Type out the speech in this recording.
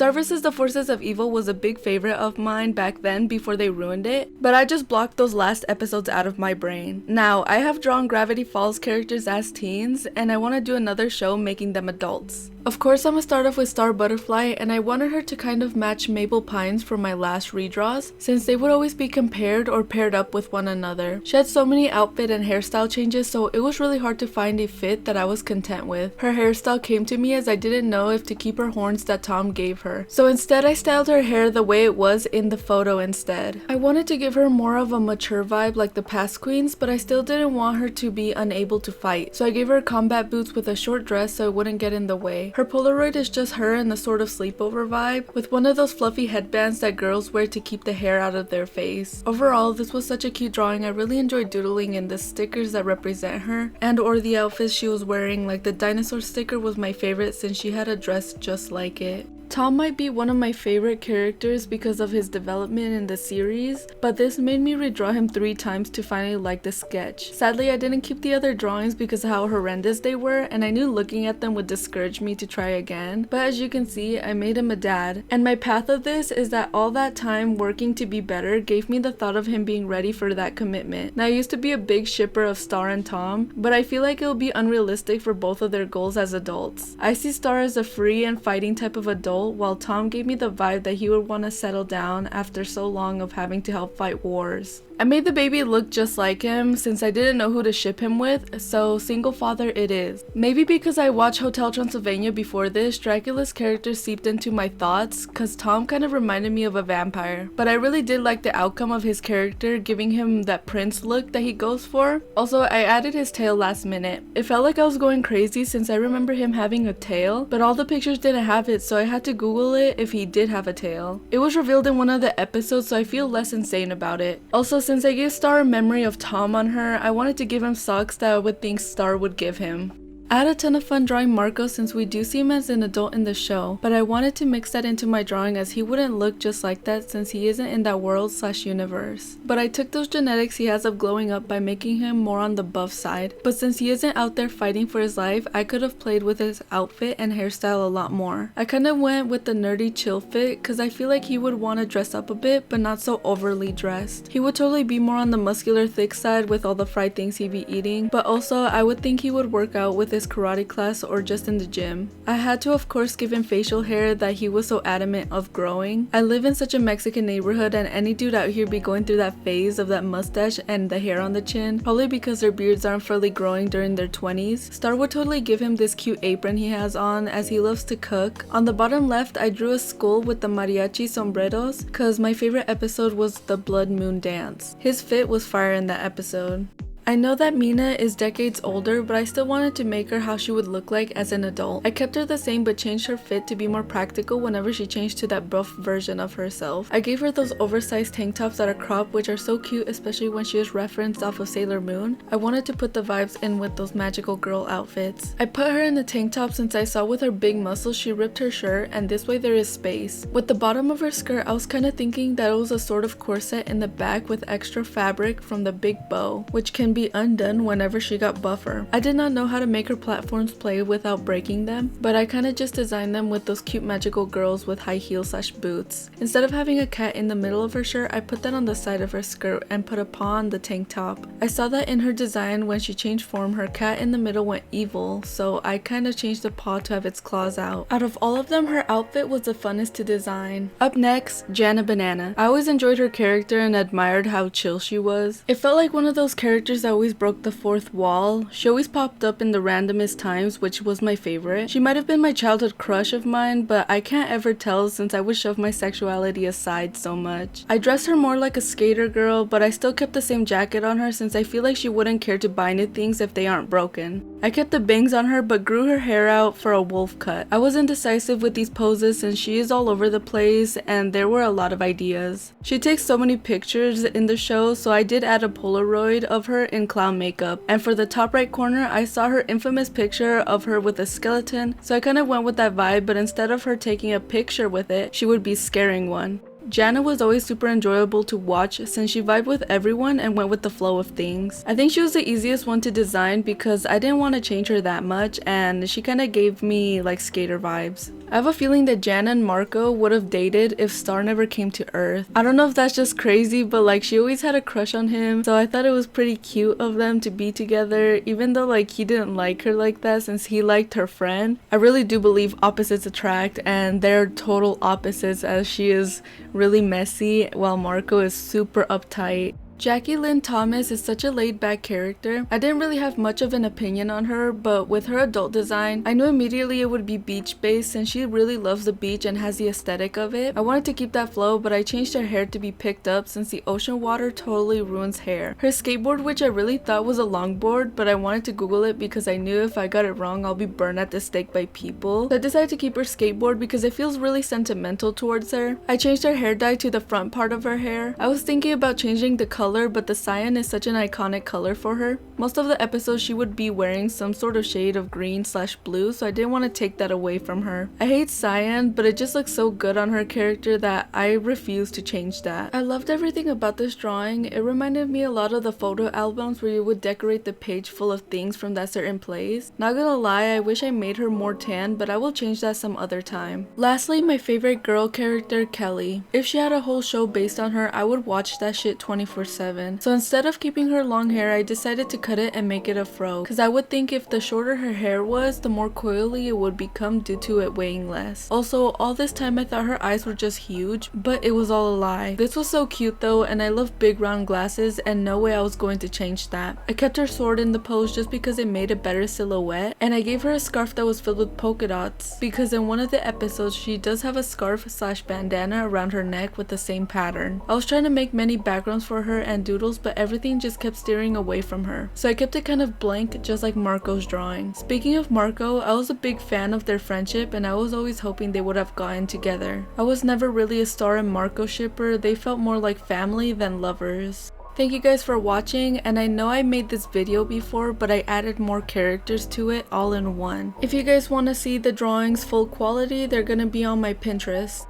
Star vs. the Forces of Evil was a big favorite of mine back then before they ruined it, but I just blocked those last episodes out of my brain. Now, I have drawn Gravity Falls characters as teens, and I want to do another show making them adults. Of course, I'm gonna start off with Star Butterfly, and I wanted her to kind of match Maple Pines from my last redraws, since they would always be compared or paired up with one another. She had so many outfit and hairstyle changes, so it was really hard to find a fit that I was content with. Her hairstyle came to me as I didn't know if to keep her horns that Tom gave her, so instead I styled her hair the way it was in the photo instead. I wanted to give her more of a mature vibe like the past queens, but I still didn't want her to be unable to fight, so I gave her combat boots with a short dress so it wouldn't get in the way. Her Polaroid is just her in the sort of sleepover vibe, with one of those fluffy headbands that girls wear to keep the hair out of their face. Overall, this was such a cute drawing. I really enjoyed doodling in the stickers that represent her and or the outfits she was wearing. Like the dinosaur sticker was my favorite since she had a dress just like it. Tom might be one of my favorite characters because of his development in the series, but this made me redraw him 3 times to finally like the sketch. Sadly, I didn't keep the other drawings because of how horrendous they were, and I knew looking at them would discourage me to try again. But as you can see, I made him a dad. And my path of this is that all that time working to be better gave me the thought of him being ready for that commitment. Now, I used to be a big shipper of Star and Tom, but I feel like it'll be unrealistic for both of their goals as adults. I see Star as a free and fighting type of adult, while Tom gave me the vibe that he would want to settle down after so long of having to help fight wars. I made the baby look just like him since I didn't know who to ship him with, so single father it is. Maybe because I watched Hotel Transylvania before this, Dracula's character seeped into my thoughts cause Tom kind of reminded me of a vampire. But I really did like the outcome of his character, giving him that prince look that he goes for. Also, I added his tail last minute. It felt like I was going crazy since I remember him having a tail, but all the pictures didn't have it, so I had to Google it if he did have a tail. It was revealed in one of the episodes, so I feel less insane about it. Also, since I gave Star a memory of Tom on her, I wanted to give him socks that I would think Star would give him. I had a ton of fun drawing Marco since we do see him as an adult in the show, but I wanted to mix that into my drawing as he wouldn't look just like that since he isn't in that world/universe. But I took those genetics he has of glowing up by making him more on the buff side, but since he isn't out there fighting for his life, I could have played with his outfit and hairstyle a lot more. I kind of went with the nerdy chill fit cause I feel like he would want to dress up a bit but not so overly dressed. He would totally be more on the muscular thick side with all the fried things he'd be eating, but also I would think he would work out with his karate class or just in the gym. I had to of course give him facial hair that he was so adamant of growing. I live in such a Mexican neighborhood and any dude out here be going through that phase of that mustache and the hair on the chin, probably because their beards aren't fully growing during their 20s. Star would totally give him this cute apron he has on as he loves to cook. On the bottom left, I drew a skull with the mariachi sombreros cause my favorite episode was the blood moon dance. His fit was fire in that episode. I know that Mina is decades older, but I still wanted to make her how she would look like as an adult. I kept her the same but changed her fit to be more practical whenever she changed to that buff version of herself. I gave her those oversized tank tops that are cropped, which are so cute, especially when she is referenced off of Sailor Moon. I wanted to put the vibes in with those magical girl outfits. I put her in the tank top since I saw with her big muscles she ripped her shirt, and this way there is space. With the bottom of her skirt, I was kind of thinking that it was a sort of corset in the back with extra fabric from the big bow, which can be undone whenever she got buffer. I did not know how to make her platforms play without breaking them, but I kind of just designed them with those cute magical girls with high heels/boots. Instead of having a cat in the middle of her shirt, I put that on the side of her skirt and put a paw on the tank top. I saw that in her design when she changed form, her cat in the middle went evil, so I kind of changed the paw to have its claws out. Out of all of them, her outfit was the funnest to design. Up next, Janna Banana. I always enjoyed her character and admired how chill she was. It felt like one of those characters that always broke the fourth wall. She always popped up in the randomest times, which was my favorite. She might have been my childhood crush of mine, but I can't ever tell since I would shove my sexuality aside so much. I dressed her more like a skater girl, but I still kept the same jacket on her since I feel like she wouldn't care to buy new things if they aren't broken. I kept the bangs on her but grew her hair out for a wolf cut. I was indecisive with these poses since she is all over the place and there were a lot of ideas. She takes so many pictures in the show, so I did add a Polaroid of her in clown makeup, and for the top right corner I saw her infamous picture of her with a skeleton, so I kind of went with that vibe, but instead of her taking a picture with it, she would be scaring one. Janna was always super enjoyable to watch since she vibed with everyone and went with the flow of things. I think she was the easiest one to design because I didn't want to change her that much and she kind of gave me like skater vibes. I have a feeling that Janna and Marco would have dated if Star never came to Earth. I don't know if that's just crazy, but like she always had a crush on him, so I thought it was pretty cute of them to be together, even though like he didn't like her like that since he liked her friend. I really do believe opposites attract, and they're total opposites, as she is really messy while Marco is super uptight. Jackie Lynn Thomas is such a laid-back character. I didn't really have much of an opinion on her, but with her adult design, I knew immediately it would be beach-based since she really loves the beach and has the aesthetic of it. I wanted to keep that flow, but I changed her hair to be picked up since the ocean water totally ruins hair. Her skateboard, which I really thought was a longboard, but I wanted to Google it because I knew if I got it wrong, I'll be burned at the stake by people. So I decided to keep her skateboard because it feels really sentimental towards her. I changed her hair dye to the front part of her hair. I was thinking about changing the color, but the cyan is such an iconic color for her. Most of the episodes she would be wearing some sort of shade of green/blue, so I didn't want to take that away from her. I hate cyan, but it just looks so good on her character that I refuse to change that. I loved everything about this drawing. It reminded me a lot of the photo albums where you would decorate the page full of things from that certain place. Not gonna lie, I wish I made her more tan, but I will change that some other time. Lastly, my favorite girl character, Kelly. If she had a whole show based on her, I would watch that shit 24/7. So instead of keeping her long hair, I decided to cut it and make it a fro, because I would think if the shorter her hair was, the more coily it would become due to it weighing less. Also, all this time I thought her eyes were just huge, but it was all a lie. This was so cute though, and I love big round glasses, and no way I was going to change that. I kept her sword in the pose just because it made a better silhouette, and I gave her a scarf that was filled with polka dots, because in one of the episodes she does have a scarf/bandana around her neck with the same pattern. I was trying to make many backgrounds for her and doodles, but everything just kept steering away from her, so I kept it kind of blank, just like Marco's drawing. Speaking of Marco, I was a big fan of their friendship, and I was always hoping they would have gotten together. I was never really a Star and Marco shipper. They felt more like family than lovers. Thank you guys for watching, and I know I made this video before, but I added more characters to it all in one. If you guys want to see the drawings full quality, they're gonna be on my Pinterest.